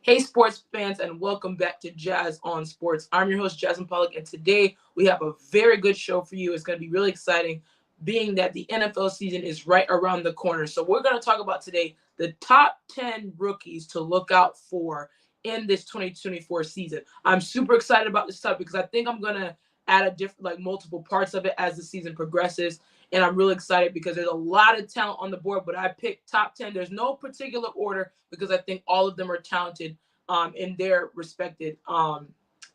Hey, sports fans, and welcome back to Jazz on Sports. I'm your host, Jasmine Pollock, and today we have a very good show for you. It's going to be really exciting, being that the NFL season is right around the corner. So, we're going to talk about today the top 10 rookies to look out for in this 2024 season. I'm super excited about this stuff because I think I'm going to add multiple parts of it as the season progresses. And I'm really excited because there's a lot of talent on the board, but I picked top 10. There's no particular order because I think all of them are talented in their respected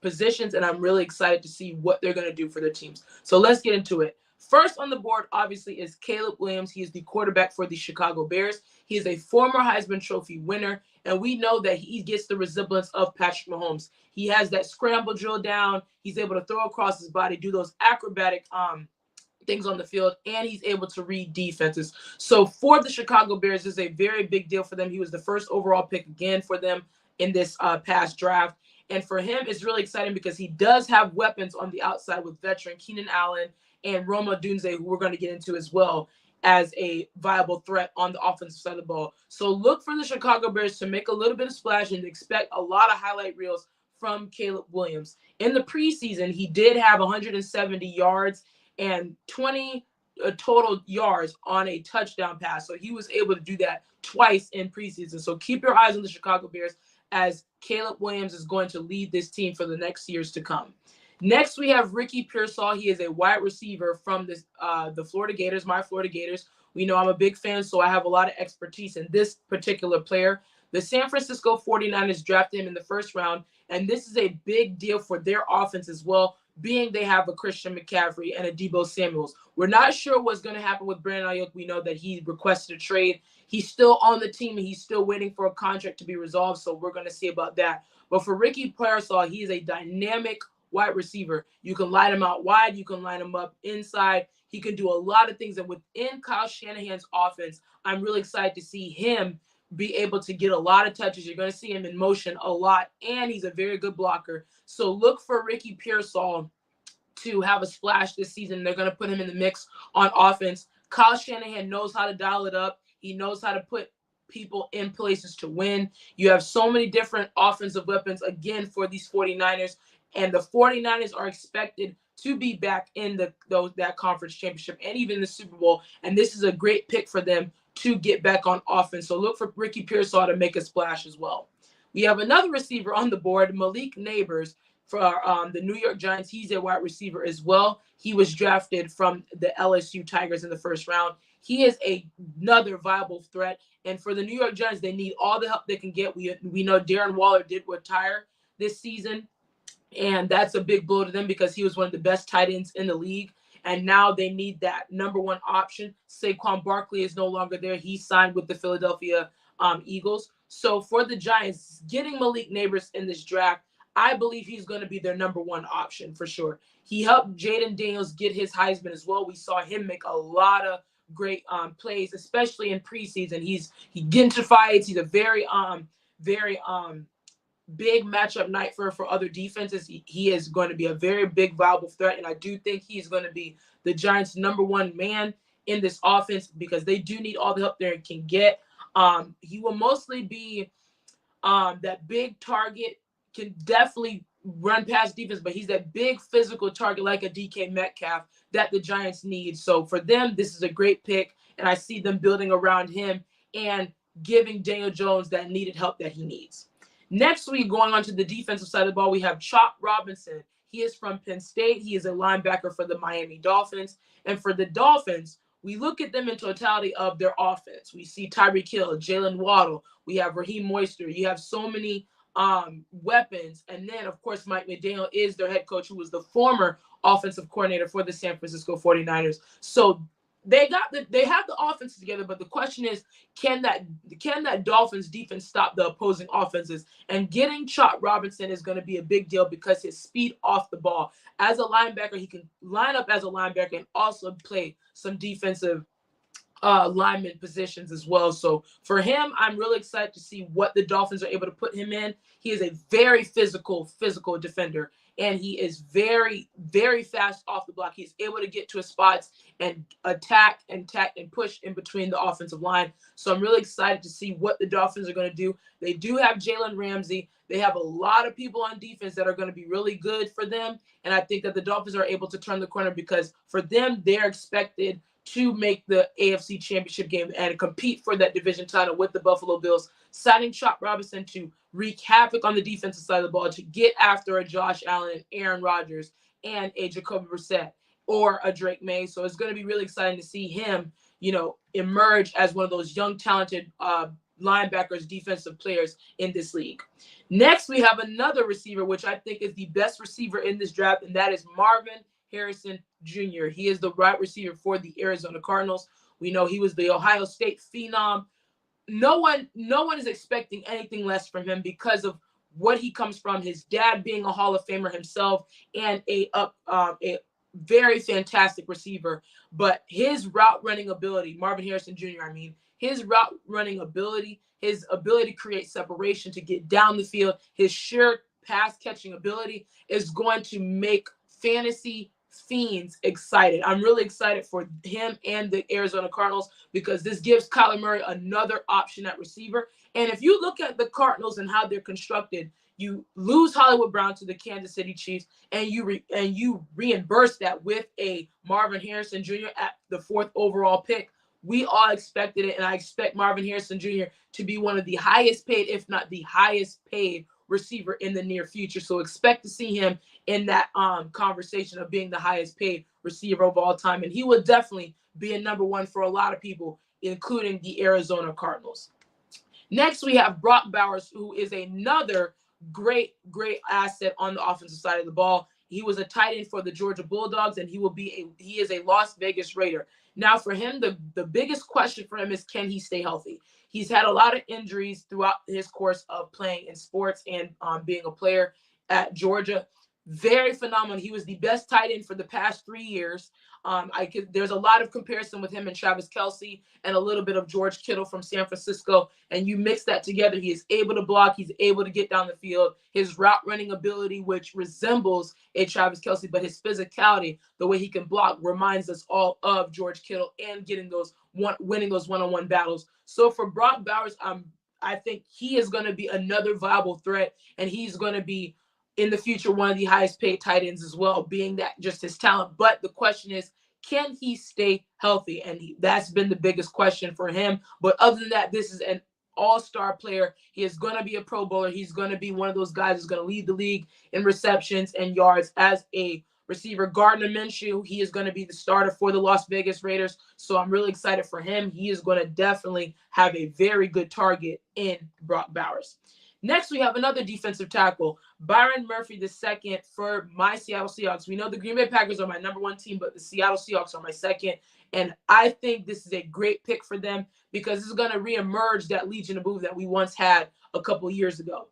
positions, and I'm really excited to see what they're going to do for their teams. So let's get into it. First on the board, obviously, is Caleb Williams. He is the quarterback for the Chicago Bears. He is a former Heisman Trophy winner, and we know that he gets the resemblance of Patrick Mahomes. He has that scramble drill down. He's able to throw across his body, do those acrobatic things on the field, and he's able to read defenses. So for the Chicago Bears, this is a very big deal for them. He was the first overall pick again for them in this past draft. And for him, it's really exciting because he does have weapons on the outside with veteran Keenan Allen and Roma Dunze, who we're going to get into as well as a viable threat on the offensive side of the ball. So look for the Chicago Bears to make a little bit of splash and expect a lot of highlight reels from Caleb Williams. In the preseason, he did have 170 yards and 20 total yards on a touchdown pass. So he was able to do that twice in preseason. So keep your eyes on the Chicago Bears as Caleb Williams is going to lead this team for the next years to come. Next, we have Ricky Pearsall. He is a wide receiver from the Florida Gators, my Florida Gators. We know I'm a big fan, so I have a lot of expertise in this particular player. The San Francisco 49ers drafted him in the first round, and this is a big deal for their offense as well, being they have a Christian McCaffrey and a Deebo Samuels. We're not sure what's going to happen with Brandon Ayuk. We know that he requested a trade. He's still on the team, and he's still waiting for a contract to be resolved, so we're going to see about that. But for Ricky Pearsall, he is a dynamic wide receiver. You can line him out wide. You can line him up inside. He can do a lot of things. And within Kyle Shanahan's offense, I'm really excited to see him be able to get a lot of touches. You're going to see him in motion a lot, and he's a very good blocker. So look for Ricky Pearsall to have a splash this season. They're going to put him in the mix on offense. Kyle Shanahan knows how to dial it up. He knows how to put people in places to win. You have so many different offensive weapons, again, for these 49ers, and the 49ers are expected to be back in that conference championship and even the Super Bowl, and this is a great pick for them to get back on offense. So look for Ricky Pearsall to make a splash as well. We have another receiver on the board, Malik Neighbors for the New York Giants. He's a wide receiver as well. He was drafted from the LSU Tigers in the first round. He is another viable threat. And for the New York Giants, they need all the help they can get. We know Darren Waller did retire this season, and that's a big blow to them because he was one of the best tight ends in the league. And now they need that number one option. Saquon Barkley is no longer there. He signed with the Philadelphia Eagles. So for the Giants, getting Malik Neighbors in this draft, I believe he's going to be their number one option for sure. He helped Jaden Daniels get his Heisman as well. We saw him make a lot of great plays, especially in preseason. He gets into fights. He's a very big matchup night for other defenses. He is going to be a very big viable threat, and I do think he's going to be the Giants' number one man in this offense because they do need all the help they can get. He will mostly be that big target, can definitely run past defense, but he's that big physical target like a DK Metcalf that the Giants need. So for them, this is a great pick, and I see them building around him and giving Daniel Jones that needed help that he needs. Next week, going on to the defensive side of the ball, we have Chop Robinson. He is from Penn State. He is a linebacker for the Miami Dolphins. And for the Dolphins, we look at them in totality of their offense. We see Tyreek Hill, Jalen Waddle. We have Raheem Mostert. You have so many weapons. And then, of course, Mike McDaniel is their head coach, who was the former offensive coordinator for the San Francisco 49ers. So they have the offense together, but the question is, can that Dolphins defense stop the opposing offenses? And getting Chop Robinson is going to be a big deal because his speed off the ball. As a linebacker, he can line up as a linebacker and also play some defensive lineman positions as well. So for him, I'm really excited to see what the Dolphins are able to put him in. He is a very physical defender, and he is very, very fast off the block. He's able to get to his spots and attack and push in between the offensive line. So I'm really excited to see what the Dolphins are going to do. They do have Jalen Ramsey. They have a lot of people on defense that are going to be really good for them. And I think that the Dolphins are able to turn the corner because for them, they're expected to make the AFC Championship game and compete for that division title with the Buffalo Bills, signing Chop Robinson to wreak havoc on the defensive side of the ball, to get after a Josh Allen and Aaron Rodgers and a Jacoby Brissett or a Drake May. So it's going to be really exciting to see him, emerge as one of those young, talented linebackers, defensive players in this league. Next, we have another receiver, which I think is the best receiver in this draft, and that is Marvin Harrison Jr. He is the wide receiver for the Arizona Cardinals. We know he was the Ohio State phenom. No one is expecting anything less from him because of what he comes from, his dad being a Hall of Famer himself and a very fantastic receiver. But his route running ability, Marvin Harrison Jr., his route running ability, his ability to create separation, to get down the field, his sheer pass catching ability is going to make fantasy fiends excited. I'm really excited for him and the Arizona Cardinals because this gives Kyler Murray another option at receiver. And if you look at the Cardinals and how they're constructed, you lose Hollywood Brown to the Kansas City Chiefs, and you reimburse that with a Marvin Harrison Jr. at the 4th overall pick. We all expected it, and I expect Marvin Harrison Jr. to be one of the highest paid, if not the highest paid receiver in the near future. So expect to see him in that conversation of being the highest paid receiver of all time. And he will definitely be a number one for a lot of people, including the Arizona Cardinals. Next, we have Brock Bowers, who is another great asset on the offensive side of the ball. He was a tight end for the Georgia Bulldogs, and he is a Las Vegas Raider. Now, for him, the biggest question for him is, can he stay healthy? He's had a lot of injuries throughout his course of playing in sports and being a player at Georgia. Very phenomenal. He was the best tight end for the past 3 years. There's a lot of comparison with him and Travis Kelce and a little bit of George Kittle from San Francisco. And you mix that together, he is able to block. He's able to get down the field. His route running ability, which resembles a Travis Kelce, but his physicality, the way he can block, reminds us all of George Kittle and winning those one-on-one battles. So for Brock Bowers, I think he is going to be another viable threat, and he's going to be in the future one of the highest paid tight ends as well, being that just his talent. But the question is, can he stay healthy? And that's been the biggest question for him. But other than that, this is an all-star player. He is going to be a Pro Bowler. He's going to be one of those guys who's going to lead the league in receptions and yards as a receiver. Gardner Minshew, he is going to be the starter for the Las Vegas Raiders. So I'm really excited for him. He is going to definitely have a very good target in Brock Bowers. Next, we have another defensive tackle, Byron Murphy II for my Seattle Seahawks. We know the Green Bay Packers are my number one team, but the Seattle Seahawks are my second. And I think this is a great pick for them because this is going to reemerge that Legion of Boom that we once had a couple years ago.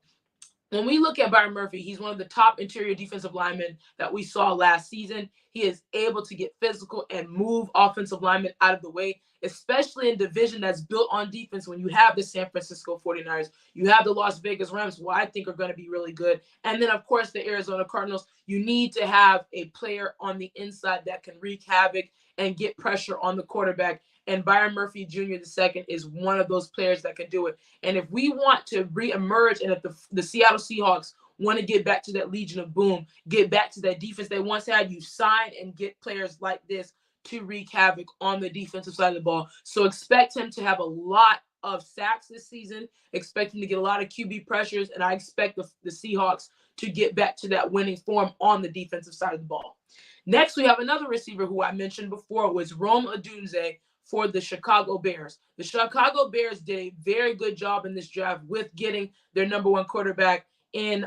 When we look at Byron Murphy, he's one of the top interior defensive linemen that we saw last season. He is able to get physical and move offensive linemen out of the way, especially in division that's built on defense. When you have the San Francisco 49ers, you have the Las Vegas Rams, who I think are going to be really good. And then, of course, the Arizona Cardinals. You need to have a player on the inside that can wreak havoc and get pressure on the quarterback. And Byron Murphy Jr. II is one of those players that can do it. And if we want to reemerge, and if the Seattle Seahawks want to get back to that Legion of Boom, get back to that defense they once had, you sign and get players like this to wreak havoc on the defensive side of the ball. So expect him to have a lot of sacks this season, expect him to get a lot of QB pressures, and I expect the Seahawks to get back to that winning form on the defensive side of the ball. Next, we have another receiver who I mentioned before, was Rome Odunze for the Chicago Bears. The Chicago Bears did a very good job in this draft with getting their number one quarterback in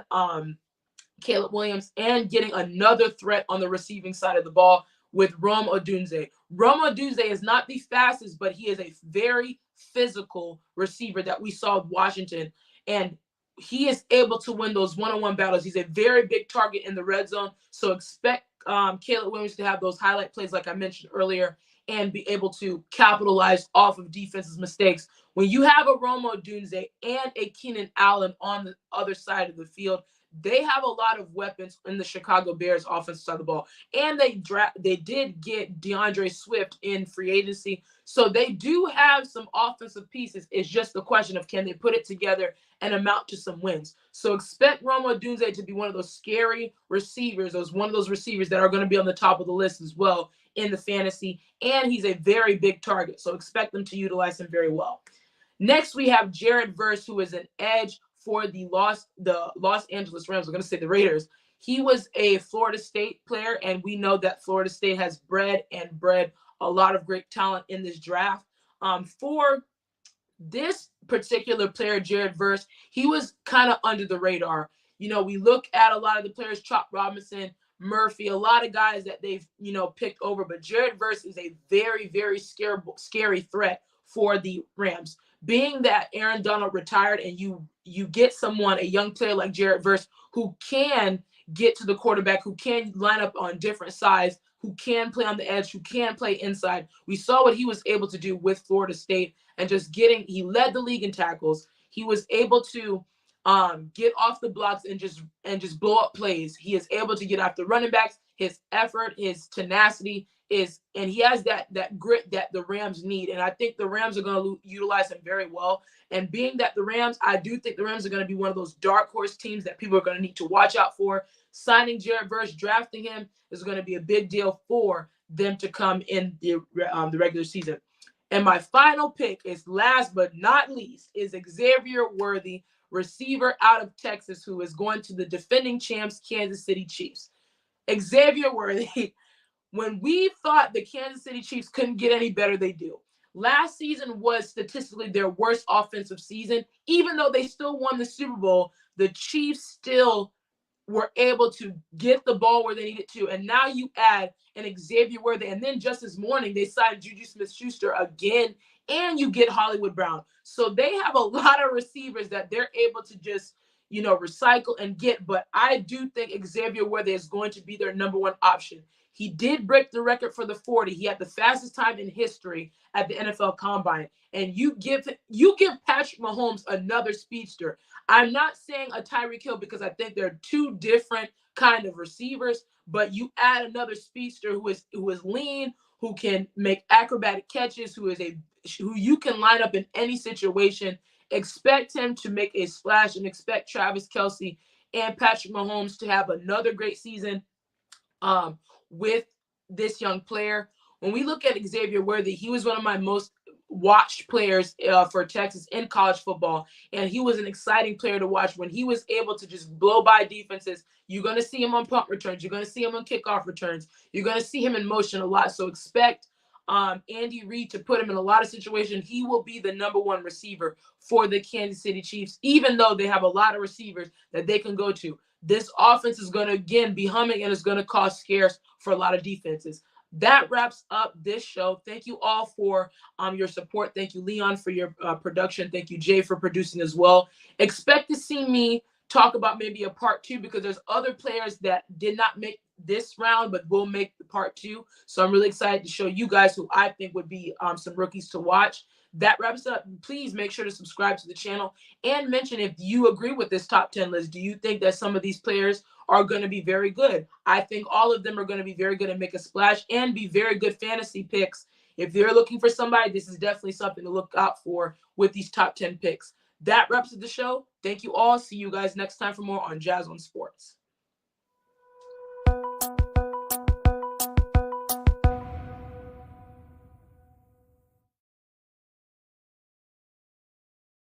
Caleb Williams and getting another threat on the receiving side of the ball with Rome Odunze. Rome Odunze is not the fastest, but he is a very physical receiver that we saw with Washington, and he is able to win those one-on-one battles. He's a very big target in the red zone, so expect Caleb Williams to have those highlight plays like I mentioned earlier. and be able to capitalize off of defense's mistakes. When you have a Romo Dunze and a Keenan Allen on the other side of the field, they have a lot of weapons in the Chicago Bears offensive side of the ball. And they did get DeAndre Swift in free agency. So they do have some offensive pieces. It's just the question of, can they put it together and amount to some wins? So expect Romo Dunze to be one of those scary receivers, one of those receivers that are going to be on the top of the list as well in the fantasy. And he's a very big target. So expect them to utilize him very well. Next, we have Jared Verse, who is an edge for the Los Angeles Rams. I'm going to say the Raiders. He was a Florida State player, and we know that Florida State has bred a lot of great talent in this draft. For this particular player, Jared Verse, he was kind of under the radar. You know, we look at a lot of the players, Chop Robinson, Murphy, a lot of guys that they've, picked over, but Jared Verse is a very, very scary threat for the Rams. Being that Aaron Donald retired and you get a young player like Jared Verse who can get to the quarterback, who can line up on different sides, who can play on the edge, who can play inside. We saw what he was able to do with Florida State and he led the league in tackles. He was able to get off the blocks and just blow up plays. He is able to get after running backs. His effort, his tenacity and he has that grit that the Rams need. And I think the Rams are going to utilize him very well. And being that I do think the Rams are going to be one of those dark horse teams that people are going to need to watch out for. Signing Jared Verse, drafting him is going to be a big deal for them to come in the regular season. And my final pick is, last but not least, is Xavier Worthy, receiver out of Texas, who is going to the defending champs, Kansas City Chiefs. Xavier Worthy, when we thought the Kansas City Chiefs couldn't get any better, they do. Last season was statistically their worst offensive season. Even though they still won the Super Bowl, the Chiefs still were able to get the ball where they needed to. And now you add an Xavier Worthy. And then just this morning, they signed Juju Smith-Schuster again, and you get Hollywood Brown. So they have a lot of receivers that they're able to just, recycle and get. But I do think Xavier Worthy is going to be their number one option. He did break the record for the 40. He had the fastest time in history at the NFL Combine. And you give Patrick Mahomes another speedster. I'm not saying a Tyreek Hill because I think they're two different kind of receivers, but you add another speedster who is lean, who can make acrobatic catches, who you can line up in any situation. Expect him to make a splash and expect Travis Kelce and Patrick Mahomes to have another great season with this young player. When we look at Xavier Worthy, he was one of my most watched players for Texas in college football, and he was an exciting player to watch when he was able to just blow by defenses. You're going to see him on punt returns. You're going to see him on kickoff returns. You're going to see him in motion a lot. So expect Andy Reid to put him in a lot of situations. He will be the number one receiver for the Kansas City Chiefs, even though they have a lot of receivers that they can go to. This offense is going to, again, be humming, and it's going to cause scares for a lot of defenses. That wraps up this show. Thank you all for your support. Thank you, Leon, for your production. Thank you, Jay, for producing as well. Expect to see me talk about maybe a part 2 because there's other players that did not make this round but will make the part 2. So I'm really excited to show you guys who I think would be some rookies to watch. That wraps up. Please make sure to subscribe to the channel and mention if you agree with this top 10 list. Do you think that some of these players are going to be very good? I think all of them are going to be very good and make a splash and be very good fantasy picks. If you're looking for somebody, this is definitely something to look out for with these top 10 picks. That wraps up the show. Thank you all. See you guys next time for more on Jazz on Sports.